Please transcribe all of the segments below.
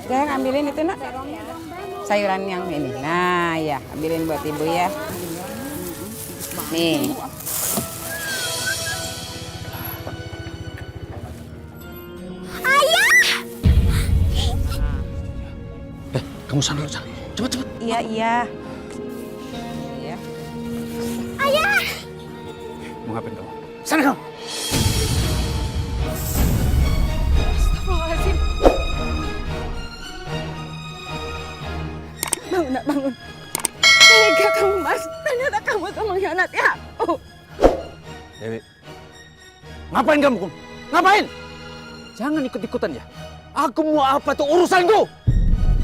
Jangan ambilin itu nak. Sayuran yang ini. Nah ya, ambilin buat ibu ya. Nih. Kamu sana, sana. Cepet. Iya. Iya. Ayah! Mau ngapain kamu? Sana kamu! Astagfirullahaladzim. Bangun nak, bangun. Tega kamu mas, ternyata kamu tuh mengkhianati aku. Dewi, ngapain kamu, Kum? Ngapain? Jangan ikut-ikutan ya. Aku mau apa tuh urusanku?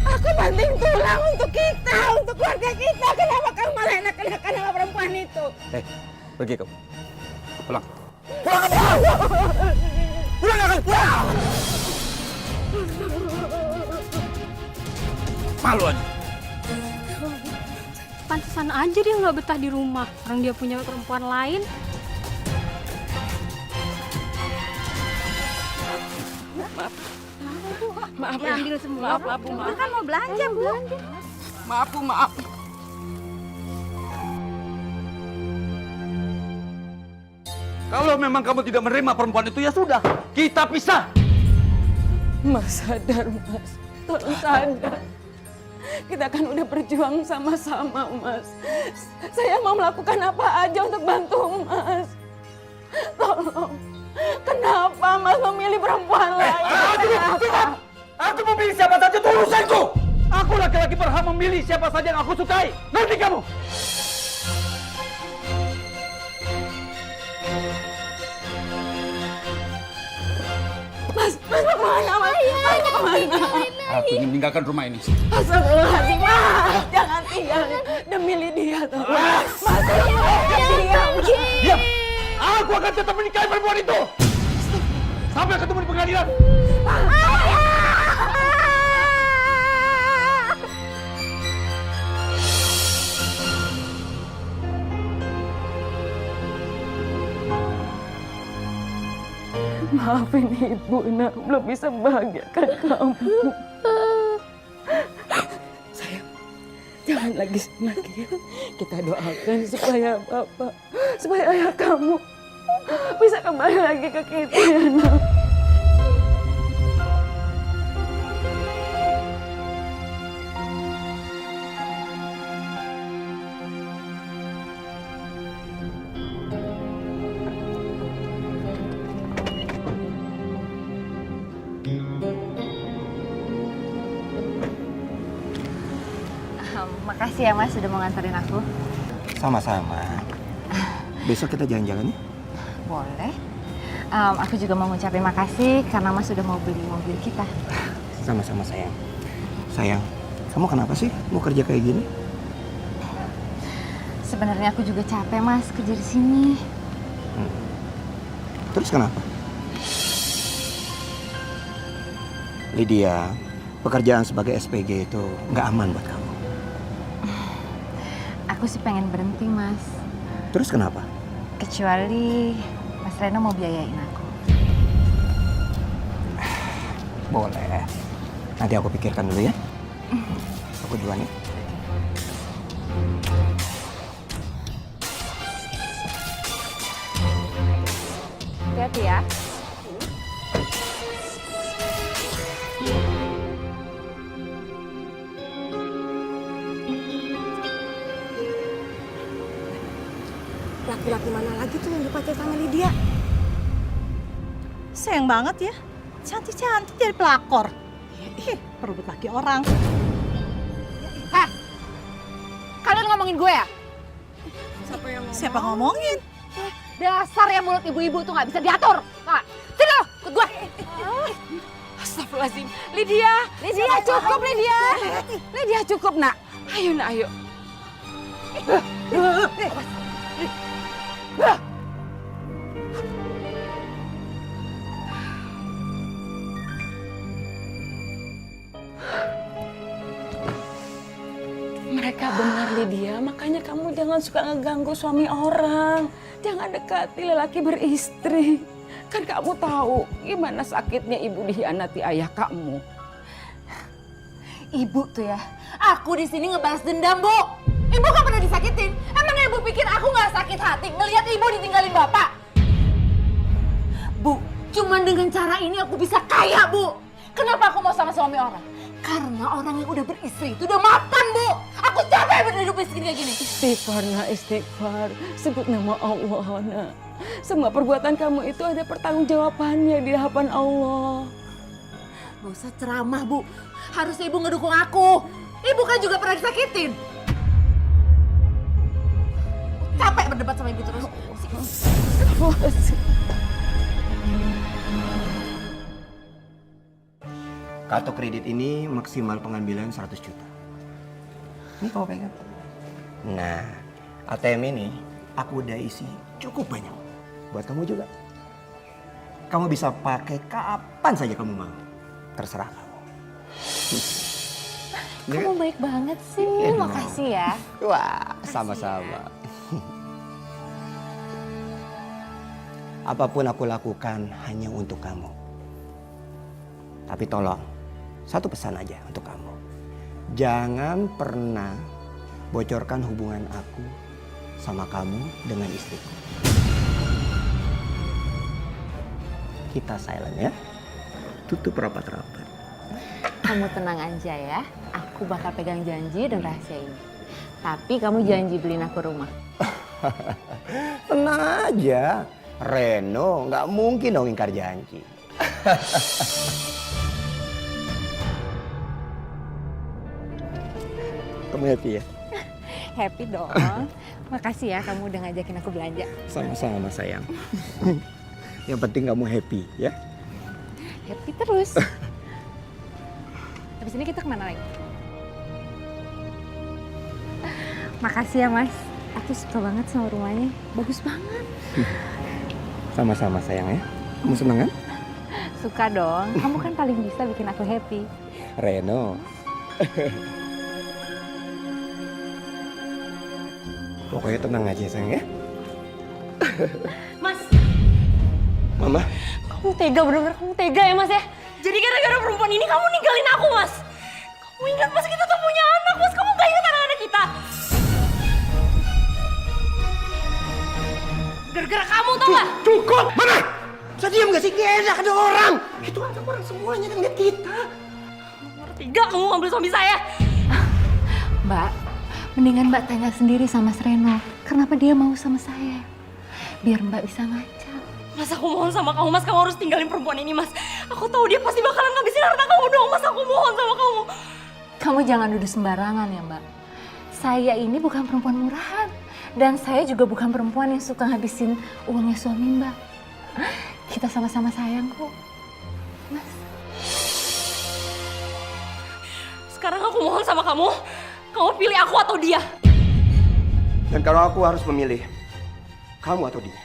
Aku banting tulang untuk kita, untuk keluarga kita. Kenapa kamu malah enak-enakan sama perempuan itu? Pergi kamu. Pulang. Pulang kamu! Pulang kamu! Pulang! Malu aja. Pantesan aja dia nggak betah di rumah. Orang dia punya perempuan lain. Maaf Ya, ambil semua. Maaf. Kita kan mau belanja, Bu. Maaf. Kalau memang kamu tidak menerima perempuan itu, ya sudah. Kita pisah. Mas sadar mas, tolong sadar. Kita kan udah berjuang sama-sama mas. Saya mau melakukan apa aja untuk bantu mas. Tolong, kenapa mas memilih perempuan lain? Kenapa? Aku memilih siapa saja itu urusanku. Aku laki-laki berhak memilih siapa saja yang aku sukai. Ngerti kamu? Mas mau kemana mas? Mas mau kemana? Aku ingin meninggalkan rumah ini. Astagfirullahaladzim, mas jangan tinggal demi Lydia tuh. Mas diam. Diam! Aku akan tetap menikahi perempuan itu. Sampai ketemu di pengadilan. Maafin ibu, nak. Belum bisa membahagiakan kamu. Sayang, jangan lagi ya. Kita doakan supaya ayah kamu bisa kembali lagi ke kita, ya, nak. Makasih ya mas sudah mau nganterin aku. Sama-sama. Besok kita jalan-jalan ya? Boleh. Aku juga mau ngucapin makasih karena mas sudah mau beli mobil kita. Sama-sama sayang. Sayang, kamu kenapa sih mau kerja kayak gini? Sebenarnya aku juga capek mas kerja di sini. Terus kenapa? Lydia, pekerjaan sebagai SPG itu nggak aman buat kamu. Aku sih pengen berhenti mas. Terus kenapa? Kecuali mas Reno mau biayain aku. Boleh. Nanti aku pikirkan dulu ya. Aku duluan ya. Hati-hati ya. Laki-laki mana lagi tuh yang dipakai sama Lydia? Sayang banget ya. Cantik-cantik jadi pelakor. Perebut laki orang. Kalian ngomongin gue ya? Siapa ngomongin? Dasar ya mulut ibu-ibu tuh nggak bisa diatur. Kak, sini lo, ikut gue. Astagfirullahaladzim. Lydia cukup Lydia. Lydia cukup nak. Ayo nak, ayo. Mereka benar Lydia, makanya kamu jangan suka ngeganggu suami orang. Jangan dekati lelaki beristri. Kan kamu tahu gimana sakitnya ibu dikhianati ayah kamu. Ibu tuh ya, aku di sini ngebalas dendam, Bu. Ibu gak pernah disakitin. Emang ibu pikir aku gak sakit hati ngelihat ibu ditinggalin bapak? Bu, cuman dengan cara ini aku bisa kaya, Bu. Kenapa aku mau sama suami orang? Karena orang yang udah beristri itu udah mapan, Bu. Aku capek berhidup miskin kayak gini. Istighfar, nak, istighfar. Sebut nama Allah, nak. Semua perbuatan kamu itu ada pertanggungjawabannya di hadapan Allah. Gak usah ceramah, Bu. Harusnya ibu ngedukung aku. Ibu kan juga pernah disakitin. Capek berdebat sama ibu terus. Kartu kredit ini maksimal pengambilan 100 juta. Ini kamu pegang. Nah, ATM ini aku udah isi cukup banyak. Buat kamu juga. Kamu bisa pakai kapan saja kamu mau. Terserah kamu. Kamu baik banget sih. Iya dong. Makasih ya. Wah, sama-sama. Apapun aku lakukan hanya untuk kamu. Tapi tolong, satu pesan aja untuk kamu. Jangan pernah bocorkan hubungan aku sama kamu dengan istriku. Kita silent ya. Tutup rapat-rapat. Kamu tenang aja ya. Aku bakal pegang janji dan rahasia ini. Tapi kamu janji beliin aku rumah. Tenang aja. Reno nggak mungkin dong ingkar janji. Kamu happy ya? Happy dong. Makasih ya kamu udah ngajakin aku belanja. Sama-sama sayang. Yang penting kamu happy ya. Happy terus. Habis ini kita kemana lagi? Makasih ya Mas. Aku suka banget sama rumahnya. Bagus banget. Sama-sama sayang ya. Kamu seneng kan? Suka dong. Kamu kan paling bisa bikin aku happy. Reno. Pokoknya tenang aja sayang ya. Mas, Mama. kamu tega, bener-bener kamu tega ya Mas ya? Jadi gara-gara perempuan ini kamu ninggalin aku, Mas. Kamu ingat Mas, kita tuh punya anak, Mas. Kamu gak ingat anak-anak kita? Gara-gara kamu tau gak? Cukup! Mana? Bisa diam gak sih? Gak enak ada orang. Itu ada orang semuanya kan lihat kita. Tega kamu ngambil suami saya. Mbak, mendingan Mbak tanya sendiri sama Reno. Kenapa dia mau sama saya? Biar Mbak bisa ngaca. Mas, aku mohon sama kamu, Mas. Kamu harus tinggalin perempuan ini, Mas. Aku tahu dia pasti bakalan ngabisin harta kamu dong, Mas. Aku mohon sama kamu. Kamu jangan duduk sembarangan ya, Mbak. Saya ini bukan perempuan murahan. Dan saya juga bukan perempuan yang suka ngabisin uangnya suami Mbak. Kita sama-sama sayang kok. Mas. Sekarang aku mohon sama kamu. Kamu pilih aku atau dia. Dan kalau aku harus memilih, kamu atau dia?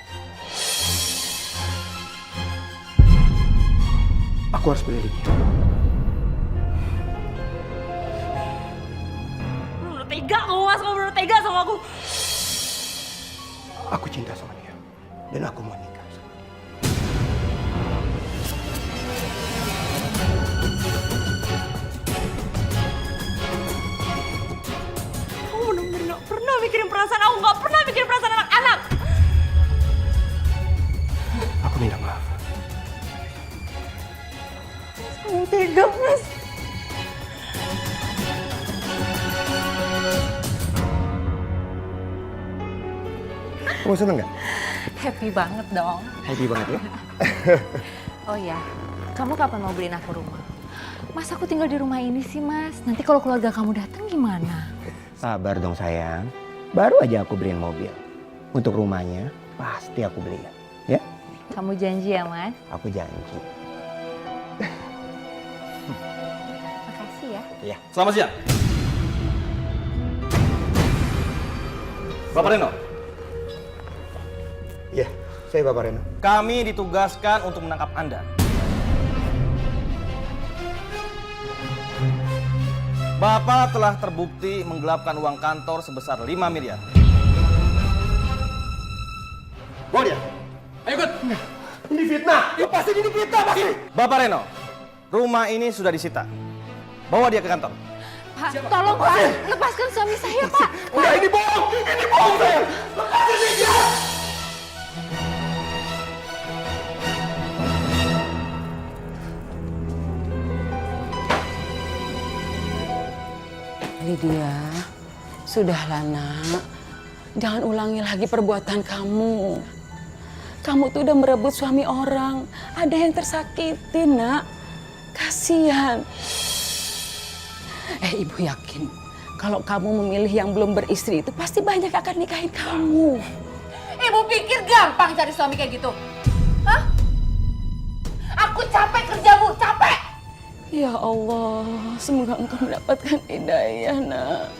Aku harus pilih dia. Bener tega kamu, Mas. Kamu bener tega sama aku. Aku cinta sama dia. Dan aku mau nikah sama dia. Kamu bener-bener gak pernah mikirin perasaan aku. Gak pernah mikirin perasaan anak-anak. Aku minta maaf. Kamu tega, Mas. Kamu seneng gak? Happy banget dong. Happy banget ya? Oh ya, kamu kapan mau beliin aku rumah? Mas, aku tinggal di rumah ini sih, Mas. Nanti kalau keluarga kamu datang gimana? Sabar dong sayang. Baru aja aku beliin mobil. Untuk rumahnya pasti aku beliin. Ya? Kamu janji ya, Mas? Aku janji. Makasih ya. Iya. Selamat siang. Bapak Reno, Iya, saya Bapak Reno. kami ditugaskan untuk menangkap Anda. Bapak telah terbukti menggelapkan uang kantor sebesar 5 miliar. Bawa dia. Ayo ikut. Ini fitnah. Ya pasti ini fitnah pasti. Bapak Reno, rumah ini sudah disita. Bawa dia ke kantor. Pak, tolong Pak, lepaskan suami saya Pak. Udah, ini bohong saya. Lepasin Lydia. Lydia, sudahlah nak. Jangan ulangi lagi perbuatan kamu. Kamu tuh udah merebut suami orang. Ada yang tersakiti, nak. Kasihan. Ibu yakin kalau kamu memilih yang belum beristri itu pasti banyak akan nikahin kamu. Ibu pikir gampang cari suami kayak gitu? Hah? Aku capek kerja Bu, capek! Ya Allah, semoga engkau mendapatkan hidayah, nak.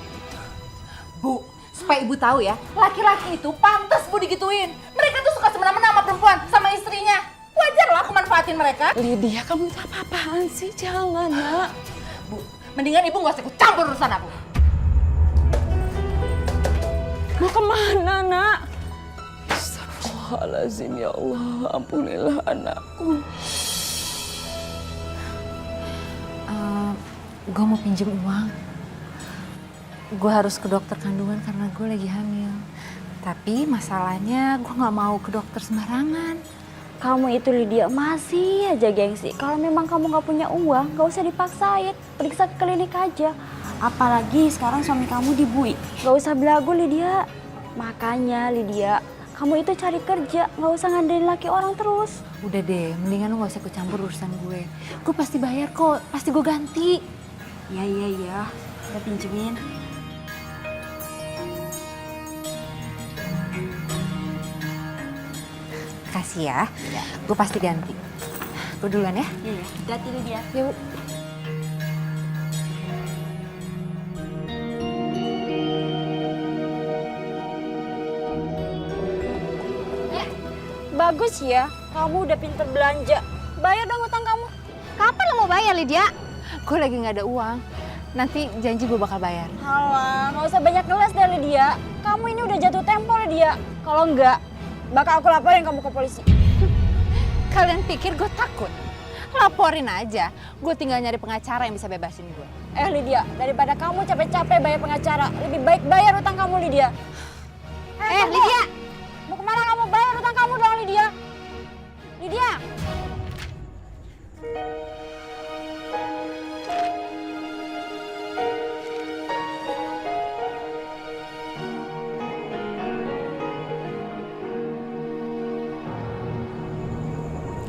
Bu, supaya ibu tahu ya, laki-laki itu pantas Bu digituin. Mereka tuh suka semena-mena sama perempuan, sama istrinya. Wajar lah aku manfaatin mereka. Lydia, kamu itu apa-apaan sih? Jangan, nak. Bu, mendingan ibu gak usah ikut campur urusan aku. Mau kemana, nak? Astagfirullahaladzim, ya Allah. Ampunilah anakku. Gue mau pinjem uang. Gue harus ke dokter kandungan karena gue lagi hamil. Tapi masalahnya gue gak mau ke dokter sembarangan. Kamu itu Lydia masih aja gengsi. Kalau memang kamu nggak punya uang, nggak usah dipaksain. Periksa ke klinik aja. Apalagi sekarang suami kamu dibui. Nggak usah belagu Lydia. Makanya Lydia, kamu itu cari kerja, nggak usah ngandelin laki orang terus. Udah deh, mendingan lu gak usah ikut campur urusan gue. Gue pasti bayar kok, pasti gue ganti. Iya. Udah pinjemin. Kasih ya, gue pasti ganti. Gue duluan ya. Iya. Hati-hati Lydia. Yuk. Bagus ya, kamu udah pinter belanja. Bayar dong utang kamu. Kapan lo mau bayar, Lydia? Gue lagi gak ada uang. Nanti janji gue bakal bayar. Halah, nggak usah banyak ngeles deh Lydia. Kamu ini udah jatuh tempo Lydia. Kalau enggak, bakal aku laporin kamu ke polisi. Kalian pikir gue takut? Laporin aja. Gue tinggal nyari pengacara yang bisa bebasin gue. Lydia, daripada kamu capek-capek bayar pengacara, lebih baik bayar utang kamu Lydia. Tunggu. Lydia! Mau kemana kamu? Bayar utang kamu dong Lydia. Lydia!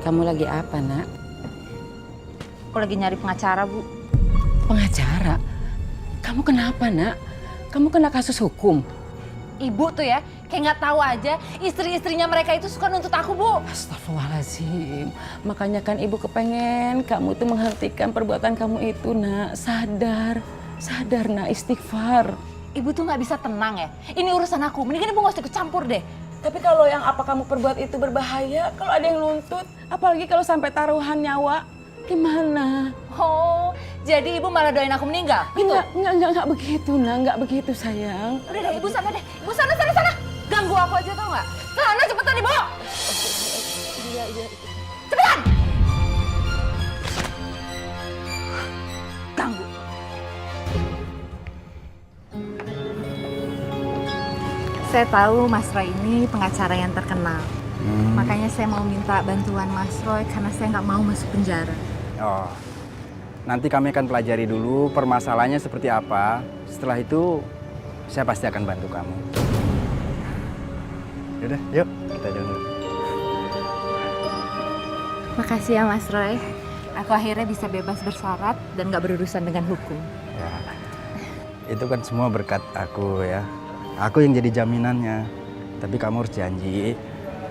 Kamu lagi apa, nak? Aku lagi nyari pengacara, Bu. Pengacara? Kamu kenapa, nak? Kamu kena kasus hukum? Ibu tuh ya, kayak nggak tahu aja istri-istrinya mereka itu suka nuntut aku, Bu. Astagfirullahaladzim. Makanya kan ibu kepengen kamu tuh menghentikan perbuatan kamu itu, nak. Sadar. Sadar, nak. Istighfar. Ibu tuh nggak bisa tenang ya. Ini urusan aku, mendingan ibu nggak usah ikut campur deh. Tapi kalau yang apa kamu perbuat itu berbahaya, kalau ada yang nuntut, apalagi kalau sampai taruhan nyawa, gimana? Oh, jadi ibu malah doain aku meninggal? Gitu? Enggak begitu, nak. Enggak begitu, sayang. Udah deh, ibu sana deh. Ibu sana. Ganggu aku aja tau nggak? Sana cepetan ibu. Iya. Cepetan. Ganggu. Saya tahu Mas Roy ini pengacara yang terkenal. Makanya saya mau minta bantuan Mas Roy karena saya nggak mau masuk penjara. Oh, nanti kami akan pelajari dulu permasalahannya seperti apa. Setelah itu, saya pasti akan bantu kamu. Yaudah, yuk kita jalan dulu. Makasih ya Mas Roy. Aku akhirnya bisa bebas bersyarat dan nggak berurusan dengan hukum. Ya, itu kan semua berkat aku ya. Aku yang jadi jaminannya. Tapi kamu harus janji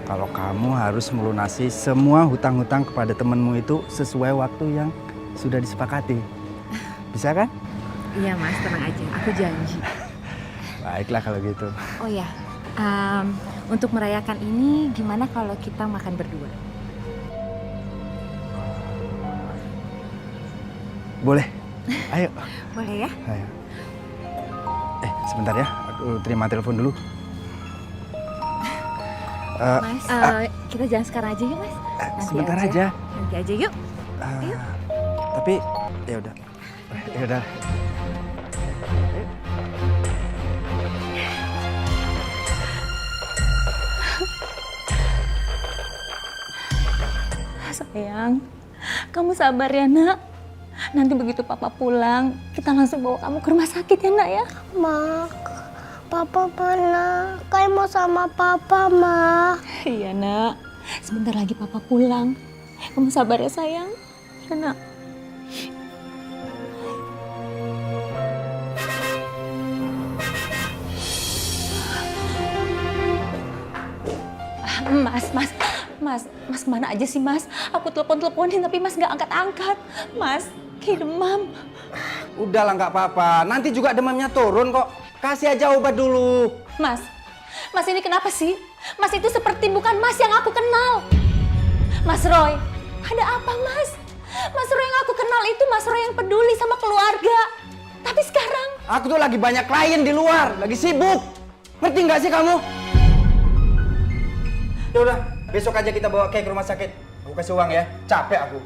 kalau kamu harus melunasi semua hutang-hutang kepada temenmu itu sesuai waktu yang sudah disepakati. Bisa kan? Iya Mas, tenang aja. Aku janji. Baiklah kalau gitu. Oh ya, untuk merayakan ini gimana kalau kita makan berdua? Boleh. Ayo. Boleh ya? Ayo. Sebentar ya. Aku terima telepon dulu. Mas, kita jalan sekarang aja yuk Mas. Sebentar aja. Nanti aja yuk. Ayo. Tapi ya udah. Ya udah. Sayang, kamu sabar ya nak. Nanti begitu papa pulang, kita langsung bawa kamu ke rumah sakit ya nak ya. Ma, papa mana? Kai mau sama papa, Ma. Iya nak, sebentar lagi papa pulang. Kamu sabar ya sayang. Ya nak. Mas kemana aja sih mas? Aku telepon-teleponin tapi mas nggak angkat-angkat. Mas, kayak demam. Udahlah nggak apa-apa, nanti juga demamnya turun kok. Kasih aja obat dulu. Mas ini kenapa sih? Mas itu seperti bukan mas yang aku kenal. Mas Roy, ada apa mas? Mas Roy yang aku kenal itu Mas Roy yang peduli sama keluarga. Tapi sekarang... Aku tuh lagi banyak klien di luar, lagi sibuk. Ngerti nggak sih kamu? Ya udah, besok aja kita bawa Kay ke rumah sakit. Aku kasih uang ya, capek aku.